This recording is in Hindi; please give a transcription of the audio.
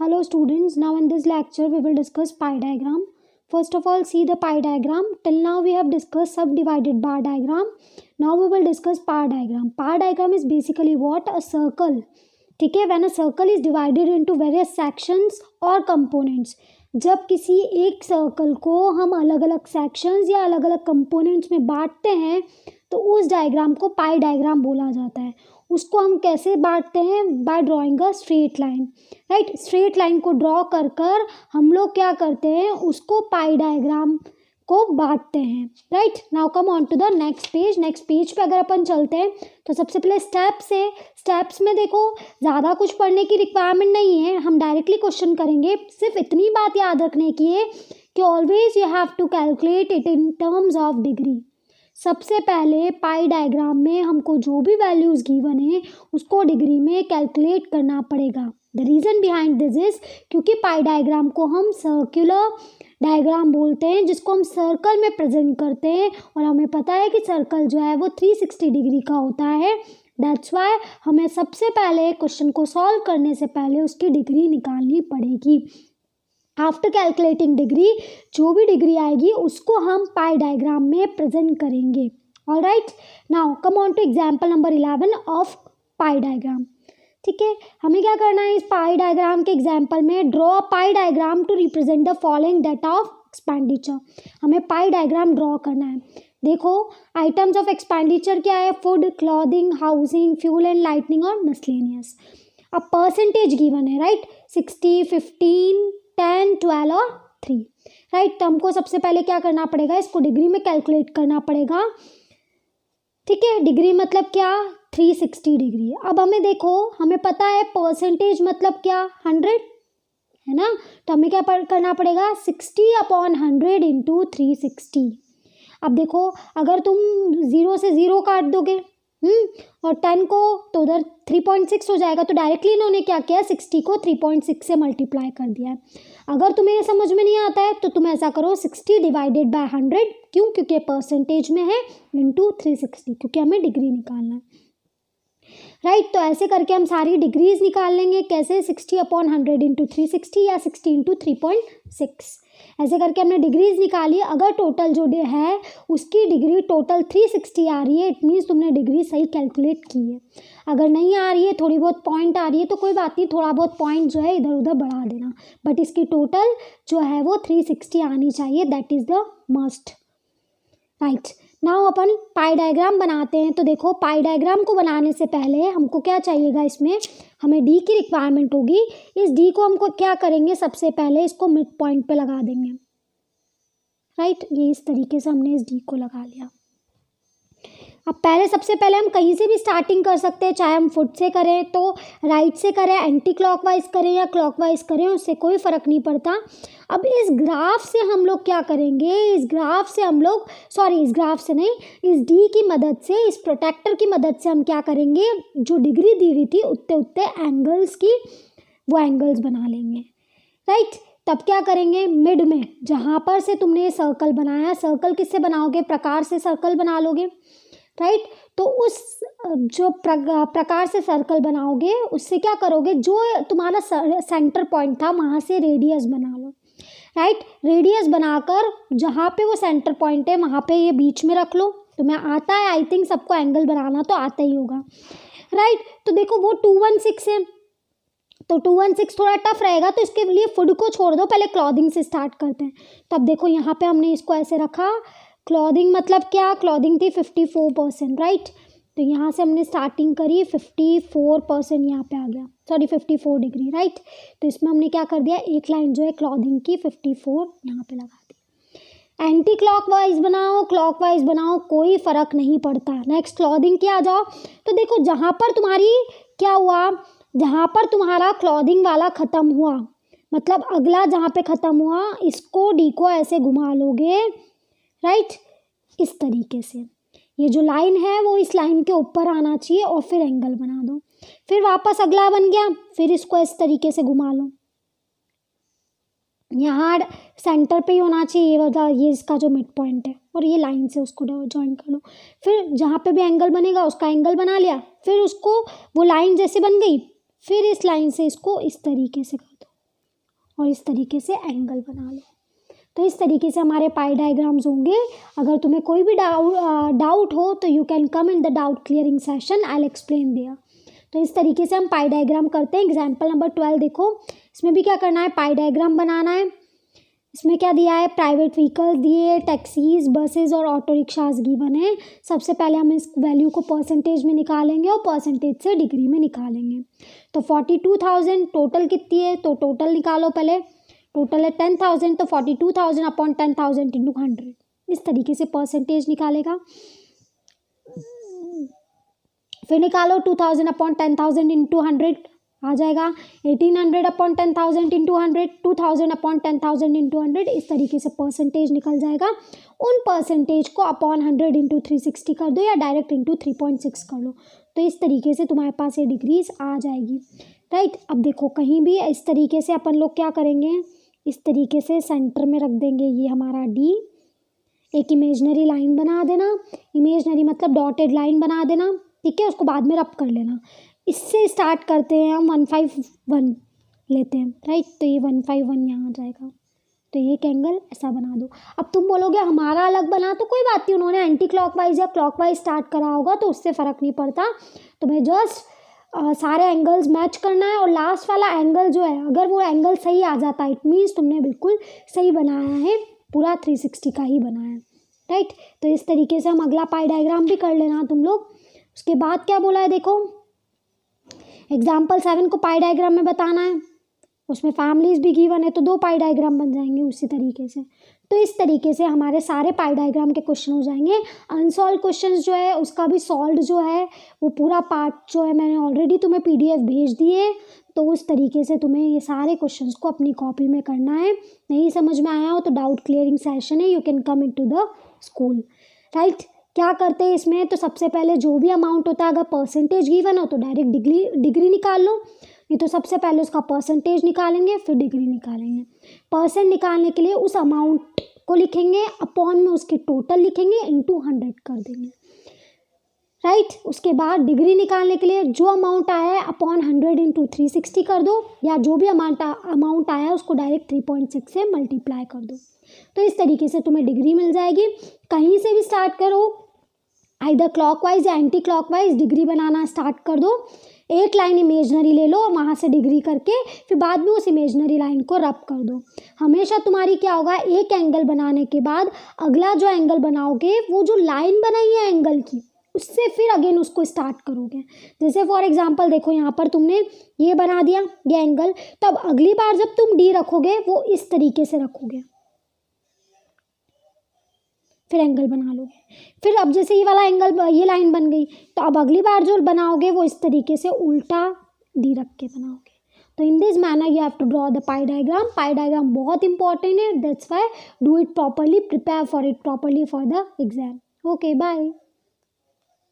Hello students, now in this lecture we will discuss pie diagram. First of all, see the pie diagram. Till now we have discussed subdivided bar diagram. Now we will discuss pie diagram. Pie diagram is basically what? A circle. ठीक है, when a circle is divided into various sections or components. जब किसी एक सर्कल को हम अलग अलग सेक्शंस या अलग अलग कंपोनेंट्स में बांटते हैं तो उस डायग्राम को पाई डायग्राम बोला जाता है. उसको हम कैसे बांटते हैं? By drawing a straight line. Right, straight line को ड्रॉ कर कर हम लोग क्या करते हैं? उसको पाई डायग्राम को बांटते हैं. Right, now come on to the next page. Next page पे अगर अपन चलते हैं तो सबसे पहले स्टेप्स में देखो ज़्यादा कुछ पढ़ने की रिक्वायरमेंट नहीं है, हम डायरेक्टली क्वेश्चन करेंगे. सिर्फ इतनी बात याद रखने की है कि always you have to calculate it in terms of degree. सबसे पहले पाई डायग्राम में हमको जो भी वैल्यूज़ गिवन है उसको डिग्री में कैलकुलेट करना पड़ेगा. The reason behind this is क्योंकि पाई डायग्राम को हम सर्कुलर डायग्राम बोलते हैं, जिसको हम सर्कल में प्रेजेंट करते हैं और हमें पता है कि सर्कल जो है वो 360 डिग्री का होता है. दैट्स वाई हमें सबसे पहले क्वेश्चन को सॉल्व करने से पहले उसकी डिग्री निकालनी पड़ेगी. आफ्टर कैलकुलेटिंग डिग्री, जो भी डिग्री आएगी उसको हम पाई डायग्राम में प्रेजेंट करेंगे. All right, now come on to example number 11 of pie diagram. ठीक है, हमें क्या करना है इस पाई डायग्राम के एग्जाम्पल में? Draw pie diagram to represent the following data of expenditure. हमें पाई डायग्राम ड्रॉ करना है. देखो आइटम्स ऑफ एक्सपेंडिचर क्या है? Food, clothing, housing, fuel and lightning और मिसलेनियस. अब परसेंटेज गिवन है. राइट, 60, 15, 10, 12 और 3. राइट, तो हमको सबसे पहले क्या करना पड़ेगा? इसको डिग्री में कैलकुलेट करना पड़ेगा. ठीक है, डिग्री मतलब क्या? 360 डिग्री. अब हमें देखो, हमें पता है परसेंटेज मतलब क्या? 100 है ना. तो हमें क्या करना पड़ेगा? 60/100 इंटू 360. अब देखो अगर तुम 0 से 0 काट दोगे और 10 को तो उधर 3.6 हो जाएगा. तो डायरेक्टली इन्होंने क्या किया? 60 को 3.6 से मल्टीप्लाई कर दिया है. अगर तुम्हें ये समझ में नहीं आता है तो तुम ऐसा करो 60 डिवाइडेड बाय 100. क्यों? क्योंकि परसेंटेज में है, इंटू 360 क्योंकि हमें डिग्री निकालना है. राइट, तो ऐसे करके हम सारी डिग्रीज निकाल लेंगे. कैसे? 60/100 इंटू 360 या 60 इंटू 3.6. ऐसे करके हमने डिग्रीज निकाली. अगर टोटल जो है उसकी डिग्री टोटल 360 आ रही है, इट मीन्स तुमने डिग्री सही कैलकुलेट की है. अगर नहीं आ रही है, थोड़ी बहुत पॉइंट आ रही है तो कोई बात नहीं, थोड़ा बहुत पॉइंट जो है इधर उधर बढ़ा देना, बट इसकी टोटल जो है वो 360 आनी चाहिए. That is the must. Right, now upon pi diagram बनाते हैं. तो देखो पाई डायग्राम को बनाने से पहले हमको क्या चाहिएगा? इसमें हमें डी की रिक्वायरमेंट होगी. इस डी को हमको क्या करेंगे? सबसे पहले इसको मिड पॉइंट पे लगा देंगे. राइट, ये इस तरीके से हमने इस डी को लगा लिया. अब सबसे पहले हम कहीं से भी स्टार्टिंग कर सकते हैं, चाहे हम फुट से करें तो राइट से करें, एंटी क्लॉकवाइज करें या क्लॉकवाइज करें, उससे कोई फ़र्क नहीं पड़ता. अब इस ग्राफ से हम लोग क्या करेंगे? इस ग्राफ से नहीं, इस डी की मदद से, इस प्रोटेक्टर की मदद से हम क्या करेंगे? जो डिग्री दी हुई थी उतने उतने एंगल्स की वो एंगल्स बना लेंगे. राइट, तब क्या करेंगे? मिड में जहाँ पर से तुमने ये सर्कल बनाया, सर्कल किससे बनाओगे? प्रकार से सर्कल बना लोगे. राइट, तो उस जो प्रकार से सर्कल बनाओगे उससे क्या करोगे? जो तुम्हारा सेंटर पॉइंट था वहाँ से रेडियस बना लो. राइट, रेडियस बनाकर जहाँ पे वो सेंटर पॉइंट है वहाँ पे ये बीच में रख लो. तुम्हें आता है, आई थिंक सबको एंगल बनाना तो आता ही होगा. राइट, तो देखो वो 216 है तो 216 थोड़ा टफ रहेगा, तो इसके लिए फूड को छोड़ दो, पहले क्लॉथिंग से स्टार्ट करते हैं. तब देखो यहाँ पे हमने इसको ऐसे रखा. क्लॉथिंग मतलब क्या? क्लॉथिंग थी 54%. राइट, तो यहाँ से हमने स्टार्टिंग करी, 54% यहाँ पे आ गया, 54 डिग्री. राइट, तो इसमें हमने क्या कर दिया? एक लाइन जो है क्लॉथिंग की 54 यहाँ पे लगा दी. एंटी क्लॉकवाइज बनाओ, क्लॉकवाइज बनाओ, कोई फ़र्क नहीं पड़ता. नेक्स्ट क्लॉथिंग के आ जाओ. तो देखो जहाँ पर तुम्हारी क्या हुआ? जहाँ पर तुम्हारा क्लॉथिंग वाला ख़त्म हुआ, मतलब अगला जहाँ पे ख़त्म हुआ, इसको डी को ऐसे घुमा लोगे. राइट, इस तरीके से ये जो लाइन है वो इस लाइन के ऊपर आना चाहिए और फिर एंगल बना दो. फिर वापस अगला बन गया, फिर इसको इस तरीके से घुमा लो. यहाँ सेंटर पे ही होना चाहिए ये इसका जो मिड पॉइंट है, और ये लाइन से उसको ज्वाइन कर लो. फिर जहाँ पे भी एंगल बनेगा उसका एंगल बना लिया. फिर उसको वो लाइन जैसे बन गई, फिर इस लाइन से इसको इस तरीके से कर दो. और इस तरीके से एंगल बना लो। तो इस तरीके से हमारे पाई डायग्राम्स होंगे। अगर तुम्हें कोई भी डाउट हो तो you can come in the doubt clearing session, I will explain there. तो इस तरीके से हम पाई डायग्राम करते हैं। एग्जाम्पल नंबर 12 देखो, इसमें भी क्या करना है, पाई डायग्राम बनाना है। इसमें क्या दिया है, प्राइवेट व्हीकल्स दिए, टैक्सीज, बसेस और ऑटो रिक्शाज गिवन है। सबसे पहले हम इस वैल्यू को परसेंटेज में निकालेंगे और परसेंटेज से डिग्री में निकालेंगे। तो 42,000 टोटल कितनी है, तो टोटल निकालो पहले। टोटल है 10,000, तो 42,000 अपॉन 10,000 इंटू 100, इस तरीके से परसेंटेज निकालेगा। फिर निकालो 2,000 अपॉन 10,000 इंटू 100, आ जाएगा 1,800 अपॉन 10,000 इंटू 100, 2,000 अपॉन 10,000 इंटू 100, इस तरीके से परसेंटेज निकल जाएगा। उन परसेंटेज को अपॉन 100 इंटू 360 कर दो या डायरेक्ट इंटू 3.6 कर लो। तो इस तरीके से तुम्हारे पास ये डिग्रीज आ जाएगी, राइट। अब देखो कहीं भी इस तरीके से अपन लोग क्या करेंगे, इस तरीके से सेंटर में रख देंगे ये हमारा डी, एक इमेजनरी लाइन बना देना, इमेजनरी मतलब डॉटेड लाइन बना देना, ठीक है। उसको बाद में रब कर लेना। इससे स्टार्ट करते हैं हम 151 लेते हैं, राइट। तो ये 151 यहाँ आ जाएगा। तो ये एक एंगल ऐसा बना दो। अब तुम बोलोगे हमारा अलग बना, तो कोई बात नहीं, उन्होंने एंटी क्लॉकवाइज या क्लॉकवाइज स्टार्ट करा होगा तो उससे फ़र्क नहीं पड़ता। तुम्हें जस्ट सारे एंगल्स मैच करना है और लास्ट वाला एंगल जो है, अगर वो एंगल सही आ जाता है इट मीन्स तुमने बिल्कुल सही बनाया है, पूरा 360 का ही बनाया है, राइट। तो इस तरीके से हम अगला पाई डायग्राम भी कर लेना तुम लोग। उसके बाद क्या बोला है देखो, एग्जाम्पल 7 को पाई डायग्राम में बताना है, उसमें फैमिलीज भी गिवन है, तो 2 पाई डायग्राम बन जाएंगे उसी तरीके से। तो इस तरीके से हमारे सारे पाई डायग्राम के क्वेश्चन हो जाएंगे। अनसॉल्व क्वेश्चंस जो है उसका भी सॉल्व जो है वो पूरा पार्ट जो है मैंने ऑलरेडी तुम्हें PDF भेज दिए। तो उस तरीके से तुम्हें ये सारे क्वेश्चंस को अपनी कॉपी में करना है। नहीं समझ में आया हो तो डाउट क्लियरिंग सेशन है, you can come in to the school, right. क्या करते हैं इसमें, तो सबसे पहले जो भी अमाउंट होता है, अगर परसेंटेज गिवन हो तो डायरेक्ट डिग्री निकाल लो, नहीं तो सबसे पहले उसका परसेंटेज निकालेंगे फिर डिग्री निकालेंगे। परसेंट निकालने के लिए उस अमाउंट को लिखेंगे, अपॉन में उसके टोटल लिखेंगे, इंटू 100 कर देंगे, राइट। उसके बाद डिग्री निकालने के लिए जो अमाउंट आया है अपॉन 100 इंटू 360 कर दो, या जो भी अमाउंट आया है उसको डायरेक्ट 3.6 से मल्टीप्लाई कर दो। तो इस तरीके से तुम्हें डिग्री मिल जाएगी। कहीं से भी स्टार्ट करो, आइदर क्लॉकवाइज या एंटी क्लॉकवाइज, डिग्री बनाना स्टार्ट कर दो। एक लाइन इमेजनरी ले लो, वहाँ से डिग्री करके फिर बाद में उस इमेजनरी लाइन को रब कर दो। हमेशा तुम्हारी क्या होगा, एक एंगल बनाने के बाद अगला जो एंगल बनाओगे वो जो लाइन बनाई है एंगल की उससे फिर अगेन उसको स्टार्ट करोगे। जैसे फॉर एग्जांपल देखो यहाँ पर तुमने ये बना दिया ये एंगल, तब अगली बार जब तुम डी रखोगे वो इस तरीके से रखोगे, फिर एंगल बना लोगे। फिर अब जैसे ये वाला एंगल, ये लाइन बन गई, तो अब अगली बार जो बनाओगे वो इस तरीके से उल्टा डी रख के बनाओगे। तो in this manner you have to draw the pie diagram. Pie diagram बहुत इंपॉर्टेंट है, that's why do it properly, prepare for it properly for the exam. Okay bye.